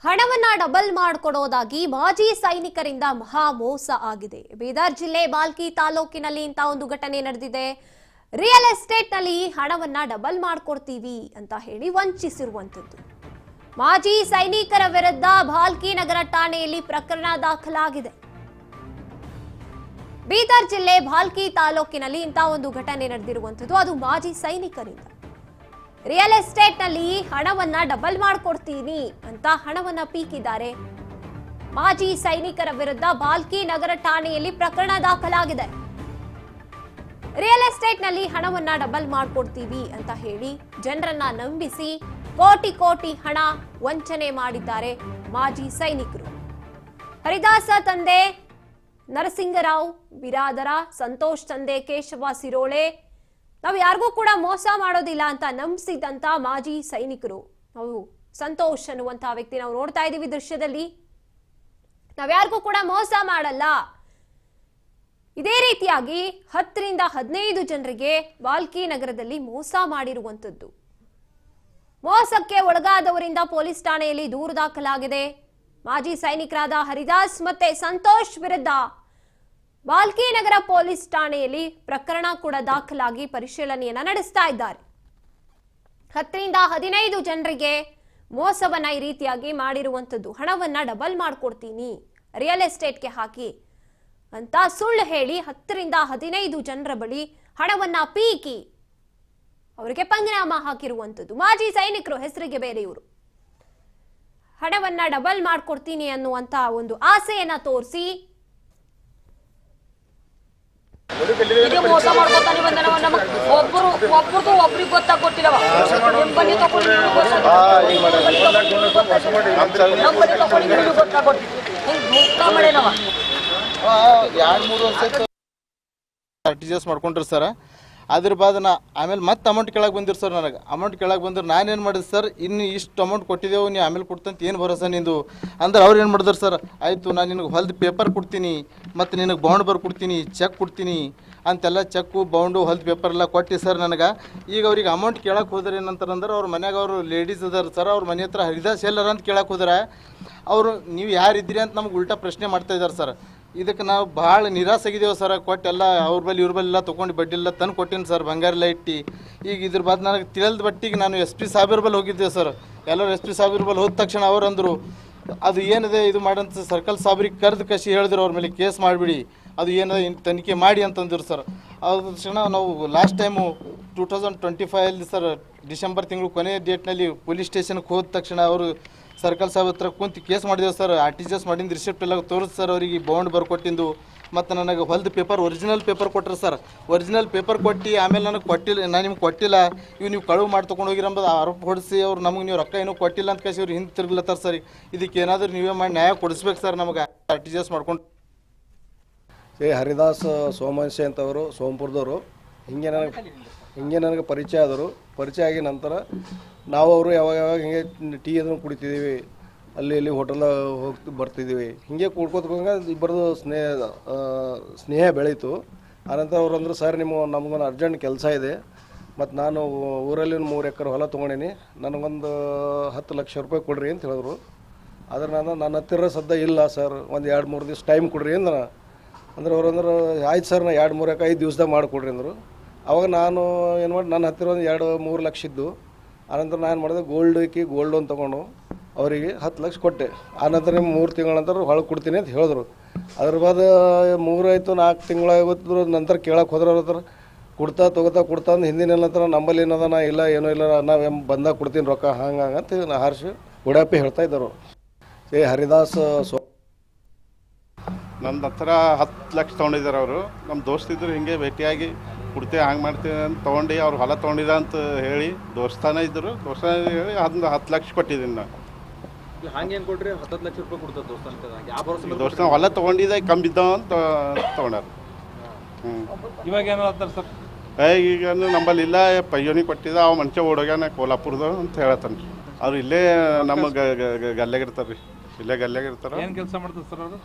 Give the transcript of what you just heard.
ಹಣವನ್ನ ಡಬಲ್ ಮಾಡಿಕೊಡೋದಾಗಿ ಮಾಜಿ ಸೈನಿಕರಿಂದ ಮಹಾ ಮೋಸ ಆಗಿದೆ. ಬೀದರ್ ಜಿಲ್ಲೆ ಬಾಲ್ಕಿ ತಾಲೂಕಿನಲ್ಲಿ ಇಂತ ಒಂದು ಘಟನೆ ನಡೆದಿದೆ. ರಿಯಲ್ ಎಸ್ಟೇಟ್ ನಲ್ಲಿ ಹಣವನ್ನ ಡಬಲ್ ಮಾಡಿಕೊಡ್ತೀವಿ ಅಂತ ಹೇಳಿ ವಂಚಿಸಿರುವಂತದ್ದು. ಮಾಜಿ ಸೈನಿಕರ ವಿರುದ್ಧ ಬಾಲ್ಕಿ ನಗರ ಠಾಣೆಯಲ್ಲಿ ಪ್ರಕರಣ ದಾಖಲಾಗಿದೆ. ಬೀದರ್ ಜಿಲ್ಲೆ ಬಾಲ್ಕಿ ತಾಲೂಕಿನಲ್ಲಿ ಇಂತ ಒಂದು ಘಟನೆ ನಡೆದಿರುವಂತದ್ದು. ಅದು ಮಾಜಿ ಸೈನಿಕರಿಂದ ರಿಯಲ್ ಎಸ್ಟೇಟ್ ನಲ್ಲಿ ಹಣವನ್ನ ಡಬಲ್ ಮಾಡಿಕೊಡ್ತೀನಿ ಅಂತ ಹಣವನ್ನ ಪೀಕಿದ್ದಾರೆ. ಮಾಜಿ ಸೈನಿಕರ ವಿರುದ್ಧ ಬಾಲ್ಕಿ ನಗರ ಠಾಣೆಯಲ್ಲಿ ಪ್ರಕರಣ ದಾಖಲಾಗಿದೆ. ರಿಯಲ್ ಎಸ್ಟೇಟ್ ನಲ್ಲಿ ಹಣವನ್ನ ಡಬಲ್ ಮಾಡಿಕೊಡ್ತೀವಿ ಅಂತ ಹೇಳಿ ಜನರನ್ನ ನಂಬಿಸಿ ಕೋಟಿ ಕೋಟಿ ಹಣ ವಂಚನೆ ಮಾಡಿದ್ದಾರೆ ಮಾಜಿ ಸೈನಿಕರು. ಹರಿದಾಸ ತಂದೆ ನರಸಿಂಗರಾವ್ ಬಿರಾದರ, ಸಂತೋಷ್ ತಂದೆ ಕೇಶವ ಸಿರೋಳೆ, ನಾವು ಯಾರಿಗೂ ಕೂಡ ಮೋಸ ಮಾಡೋದಿಲ್ಲ ಅಂತ ನಂಬಿಸಿದಂತ ಮಾಜಿ ಸೈನಿಕರು. ನಾವು ಸಂತೋಷ್ ಅನ್ನುವಂತಹ ವ್ಯಕ್ತಿ ನಾವು ನೋಡ್ತಾ ಇದೀವಿ ದೃಶ್ಯದಲ್ಲಿ. ನಾವ್ಯಾರಿಗೂ ಕೂಡ ಮೋಸ ಮಾಡಲ್ಲ. ಇದೇ ರೀತಿಯಾಗಿ 10 ರಿಂದ 15 ಜನರಿಗೆ ಬಾಲ್ಕಿ ನಗರದಲ್ಲಿ ಮೋಸ ಮಾಡಿರುವಂತದ್ದು. ಮೋಸಕ್ಕೆ ಒಳಗಾದವರಿಂದ ಪೊಲೀಸ್ ಠಾಣೆಯಲ್ಲಿ ದೂರು ದಾಖಲಾಗಿದೆ. ಮಾಜಿ ಸೈನಿಕರಾದ ಹರಿದಾಸ್ ಮತ್ತೆ ಸಂತೋಷ್ ವಿರುದ್ಧ ಬಾಲ್ಕಿ ನಗರ ಪೊಲೀಸ್ ಠಾಣೆಯಲ್ಲಿ ಪ್ರಕರಣ ಕೂಡ ದಾಖಲಾಗಿ ಪರಿಶೀಲನೆಯನ್ನ ನಡೆಸ್ತಾ ಇದ್ದಾರೆ. 10 ರಿಂದ 15 ಜನರಿಗೆ ಮೋಸವನ್ನ ಈ ರೀತಿಯಾಗಿ ಮಾಡಿರುವಂತದ್ದು. ಹಣವನ್ನ ಡಬಲ್ ಮಾಡ್ಕೊಡ್ತೀನಿ ರಿಯಲ್ ಎಸ್ಟೇಟ್ಗೆ ಹಾಕಿ ಅಂತ ಸುಳ್ಳು ಹೇಳಿ 10 ರಿಂದ 15 ಜನರ ಬಳಿ ಹಣವನ್ನ ಪೀಕಿ ಅವರಿಗೆ ಪಂಗನಾಮ ಹಾಕಿರುವಂತದ್ದು. ಮಾಜಿ ಸೈನಿಕರು ಹೆಸರಿಗೆ ಬೇರೆ ಇವರು. ಹಣವನ್ನ ಡಬಲ್ ಮಾಡ್ಕೊಡ್ತೀನಿ ಅನ್ನುವಂತ ಒಂದು ಆಸೆಯನ್ನ ತೋರಿಸಿ ಮೋಸ ಮಾಡ್ಕೊತಾನೆ ಬಂದ ಒಬ್ರದ್ದು ಒಬ್ರಿಗೆ ಗೊತ್ತಾಗೊತ್ತಿಲ್ಲವ. ಮಾಡ್ಕೊಂಡ್ರಿ ಸರ್. ಅದ್ರ ಬಾದ ಆಮೇಲೆ ಮತ್ತೆ ಅಮೌಂಟ್ ಕೇಳಕ್ಕೆ ಬಂದಿರು ಸರ್. ನನಗೆ ಅಮೌಂಟ್ ಕೇಳಕ್ಕೆ ಬಂದ್ರೆ ನಾನೇನು ಮಾಡಿದೆ ಸರ್, ಇನ್ನು ಇಷ್ಟು ಅಮೌಂಟ್ ಕೊಟ್ಟಿದ್ದೆವು, ನೀವು ಆಮೇಲೆ ಕೊಡ್ತಂತ ಏನು ಭರೋಸಾ ನಿಂದು ಅಂದ್ರೆ ಅವ್ರು ಏನು ಮಾಡಿದ್ರು ಸರ್, ಆಯಿತು ನಾನು ನಿನಗೆ ಹೊಲ್ದು ಪೇಪರ್ ಕೊಡ್ತೀನಿ ಮತ್ತು ನಿನಗೆ ಬೌಂಡ್ ಬರ್ಕೊಡ್ತೀನಿ, ಚೆಕ್ ಕೊಡ್ತೀನಿ ಅಂತೆಲ್ಲ ಚೆಕ್ಕು ಬೌಂಡು ಹೊಲ್ದು ಪೇಪರ್ ಎಲ್ಲ ಕೊಟ್ಟು ಸರ್ ನನಗೆ. ಈಗ ಅವ್ರಿಗೆ ಅಮೌಂಟ್ ಕೇಳಕ್ಕೆ ಹೋದ್ರೆ ಏನಂತಾರಂದ್ರೆ ಅವ್ರ ಮನ್ಯಾಗ ಅವರು ಲೇಡೀಸ್ ಅದಾರ ಸರ್, ಅವ್ರ ಮನೆ ಹತ್ರ ಹರಿದಾಸ್ ಎಲ್ಲರ ಅಂತ ಕೇಳಕ್ಕೆ ಹೋದ್ರೆ ಅವರು ನೀವು ಯಾರಿದ್ದೀರಿ ಅಂತ ನಮ್ಗೆ ಉಲ್ಟಾ ಪ್ರಶ್ನೆ ಮಾಡ್ತಾಯಿದ್ದಾರೆ ಸರ್. ಇದಕ್ಕೆ ನಾವು ಭಾಳ ನಿರಾಸಾಗಿದ್ದೇವೆ ಸರ್. ಕೊಟ್ಟೆಲ್ಲ ಅವ್ರ ಬಲ್ಲಿ ಇವ್ರ ಬಲ್ಲಿ ಎಲ್ಲ ತೊಗೊಂಡು ಬಡ್ಡಿ ಎಲ್ಲ ತಂದು ಕೊಟ್ಟೀನಿ ಸರ್, ಬಂಗಾರ ಎಲ್ಲ ಇಟ್ಟು. ಈಗ ಇದ್ರ ಬಾದ್ ನನಗೆ ತಿಳಿದ ಬಟ್ಟಿಗೆ ನಾನು SP ಸಾಹೇಬ್ರ ಬಲ್ಲಿ ಹೋಗಿದ್ದೆ ಸರ್. ಎಲ್ಲರೂ SP ಸಾಹೇಬ್ರ ಬಲ್ಲಿ ಹೋದ ತಕ್ಷಣ ಅವ್ರು ಅಂದರು ಅದು ಏನಿದೆ ಇದು ಮಾಡಂತ ಸರ್ಕಲ್ ಸಾಬ್ರಿಗೆ ಕರೆದು ಕಸಿ ಹೇಳಿದ್ರು, ಅವ್ರ ಮೇಲೆ ಕೇಸ್ ಮಾಡಿಬಿಡಿ, ಅದು ಏನಿದೆ ತನಿಖೆ ಮಾಡಿ ಅಂತಂದ್ರು ಸರ್. ಅದ್ರ ತಕ್ಷಣ ನಾವು ಲಾಸ್ಟ್ ಟೈಮು 2025 ಸರ್ ಡಿಸೆಂಬರ್ ತಿಂಗಳು ಕೊನೆಯ ಡೇಟ್ನಲ್ಲಿ ಪೊಲೀಸ್ ಸ್ಟೇಷನ್ಗೆ ಹೋದ ತಕ್ಷಣ ಅವರು ಸರ್ಕಲ್ ಸಾಹೇಬ್ ಹತ್ರ ಕುಂತು ಕೇಸ್ ಮಾಡಿದೆವು ಸರ್. RTGS ಮಾಡಿದ ರಿಸಿಪ್ಟ್ ಎಲ್ಲ ತೋರಿಸಿ ಸರ್ ಅವರಿಗೆ ಬೌಂಡ್ ಬರ್ಕೊಟ್ಟಿದ್ದು. ಮತ್ತು ನನಗೆ ಹೊಲ್ದು ಪೇಪರ್ ಒರಿಜಿನಲ್ ಪೇಪರ್ ಕೊಟ್ಟರು ಸರ್. ಒರಿಜಿನಲ್ ಪೇಪರ್ ಕೊಟ್ಟು ಆಮೇಲೆ ನನಗೆ ಕೊಟ್ಟಿಲ್ಲ, ನಾನು ನಿಮ್ಗೆ ಕೊಟ್ಟಿಲ್ಲ, ಇವು ನೀವು ಕಳುವು ಮಾಡಿ ತೊಗೊಂಡು ಹೋಗಿರಂಬುದು ಆರೋಪ ಹೊಡಿಸಿ ಅವ್ರು ನಮಗೆ ನೀವು ರೊಕ್ಕ ಏನೂ ಕೊಟ್ಟಿಲ್ಲ ಅಂತ ಕಳಿಸಿ ಅವ್ರು ಹಿಂದೆ ತಿರುಗ್ಲತ್ತಾರ ಸರ್. ಇದಕ್ಕೆ ಏನಾದರೂ ನೀವೇ ಮಾಡಿ ನ್ಯಾಯ ಕೊಡಿಸ್ಬೇಕು ಸರ್ ನಮಗೆ. RTGS ಮಾಡ್ಕೊಂಡು ಹರಿದಾಸ್ ಸೋಮವಂಶಿ ಅಂತವರು ಸೋಂಪುರದವರು ಹಿಂಗೆ ನನಗೆ ಪರಿಚಯ ಆದರು. ಪರಿಚಯ ಆಗಿ ನಂತರ ನಾವು ಅವರು ಯಾವಾಗ ಹಿಂಗೆ ಟೀ ಅದನ್ನು ಕುಡಿತಿದ್ದೀವಿ, ಅಲ್ಲಿ ಇಲ್ಲಿ ಹೋಟೆಲ್ ಹೋಗಿ ಬರ್ತಿದ್ದೀವಿ. ಹಿಂಗೆ ಕೂಡ್ಕೋತ್ಕೊಂಡ ಇಬ್ಬರದು ಸ್ನೇಹ ಬೆಳೀತು. ಆನಂತರ ಅವ್ರು ಅಂದರು ಸರ್ ನಮಗೊಂದು ಅರ್ಜೆಂಟ್ ಕೆಲಸ ಇದೆ ಮತ್ತು ನಾನು ಊರಲ್ಲಿ ಒಂದು 3 ಎಕರೆ ಹೊಲ ತೊಗೊಂಡೀನಿ, ನನಗೊಂದು 10 ಲಕ್ಷ ರೂಪಾಯಿ ಕೊಡ್ರಿ ಅಂತ ಹೇಳಿದ್ರು. ಆದರೆ ನನ್ನ ಹತ್ತಿರ ಸದ್ಯ ಇಲ್ಲ ಸರ್, ಒಂದು 2-3 ದಿವಸ ಟೈಮ್ ಕೊಡ್ರಿ ಅಂದ್ರೆ ಅವ್ರು ಅಂದ್ರೆ ಆಯ್ತು ಸರ್, ನಾ 2-3-5 ದಿವಸದಾಗ ಮಾಡಿಕೊಡ್ರಿ ಅಂದರು. ಅವಾಗ ನಾನು ಏನು ಮಾಡಿ ನನ್ನ ಹತ್ತಿರ ಒಂದು 2-3 ಲಕ್ಷ ಇದ್ದು. ಆನಂತರ ನಾನು ಮಾಡಿದೆ ಗೋಲ್ಡ್ ಲೋನ್ ತೊಗೊಂಡು ಅವರಿಗೆ 10 ಲಕ್ಷ ಕೊಟ್ಟೆ. ಆನಂತರ 3 ತಿಂಗಳ ನಂತರ ಹೊಳಗೆ ಕೊಡ್ತೀನಿ ಅಂತ ಹೇಳಿದ್ರು. ಅದ್ರ ಬಾದ 3 ಆಯಿತು 4 ತಿಂಗಳಾಗೋದ್ರ ನಂತರ ಕೇಳಕ್ಕೆ ಹೋದ್ರೆ ಅವ್ರ ಹತ್ರ ಕೊಡ್ತಾ ಅಂದು ಹಿಂದಿನ ನಂತರ ನಮ್ಮಲ್ಲಿ ಏನದ ನಾ ಇಲ್ಲ ಏನೂ ಇಲ್ಲ, ನಾವು ಬಂದಾಗ ಕೊಡ್ತೀನಿ ರೊಕ್ಕ ಹಂಗಂತ ಹಾರಿಸಿ ಉಡಾಪಿ ಹೇಳ್ತಾ ಇದ್ದರು. ಹರಿದಾಸ್ ನನ್ನ ಹತ್ರ 10 ಲಕ್ಷ ತೊಗೊಂಡಿದ್ದಾರೆ ಅವರು. ನಮ್ಮ ದೋಸ್ತಿದ್ರು ಹಿಂಗೆ ಭೇಟಿಯಾಗಿ ಕೊಡ್ತೇವೆ ಹಂಗೆ ಮಾಡ್ತೀವಿ ಅಂತ ತೊಗೊಂಡು ಅವ್ರು ಹೊಲ ತೊಗೊಂಡಿದ್ದ ಅಂತ ಹೇಳಿ ದೋಸ್ತಾನ ಇದ್ದರು. ದೋಸ್ತಾನ ಹೇಳಿ 10 ಲಕ್ಷ ಕೊಟ್ಟಿದ್ದೀನಿ ನಾನು. ಹಂಗೇನು ಕೊಟ್ರಿ? 10 ಲಕ್ಷ ರೂಪಾಯಿ ಕೊಡ್ತಾರೆ ದೋಸ್ತ ಹೊಲ ತೊಗೊಂಡಿದ್ದ ಕಂಬಿದ್ದಾವ ಅಂತ ತೊಗೊಂಡಾರ. ಇವಾಗ ಏನಾಗ್ತಾರೆ ಸರ್? ಈಗ ನಂಬಲ್ಲಿ ಇಲ್ಲ, ಪಯ್ಯೋನಿಗೆ ಕೊಟ್ಟಿದ್ದ, ಅವ ಮನುಷ್ಯ ಓಡೋಗ್ಯಾನ ಕೋಲ್ಹಾಪುರದ ಅಂತ ಹೇಳತ್ತಾನ ರೀ. ಅವ್ರು ಇಲ್ಲೇ ನಮ್ಮ ಗಲ್ಲೆಗಿರ್ತಾರೆ ರೀ, ಇಲ್ಲೇ ಗಲ್ಲೆಗಿರ್ತಾರೆ. ಏನು ಕೆಲಸ ಮಾಡ್ತಾರೆ ಸರ್ ಅವರು?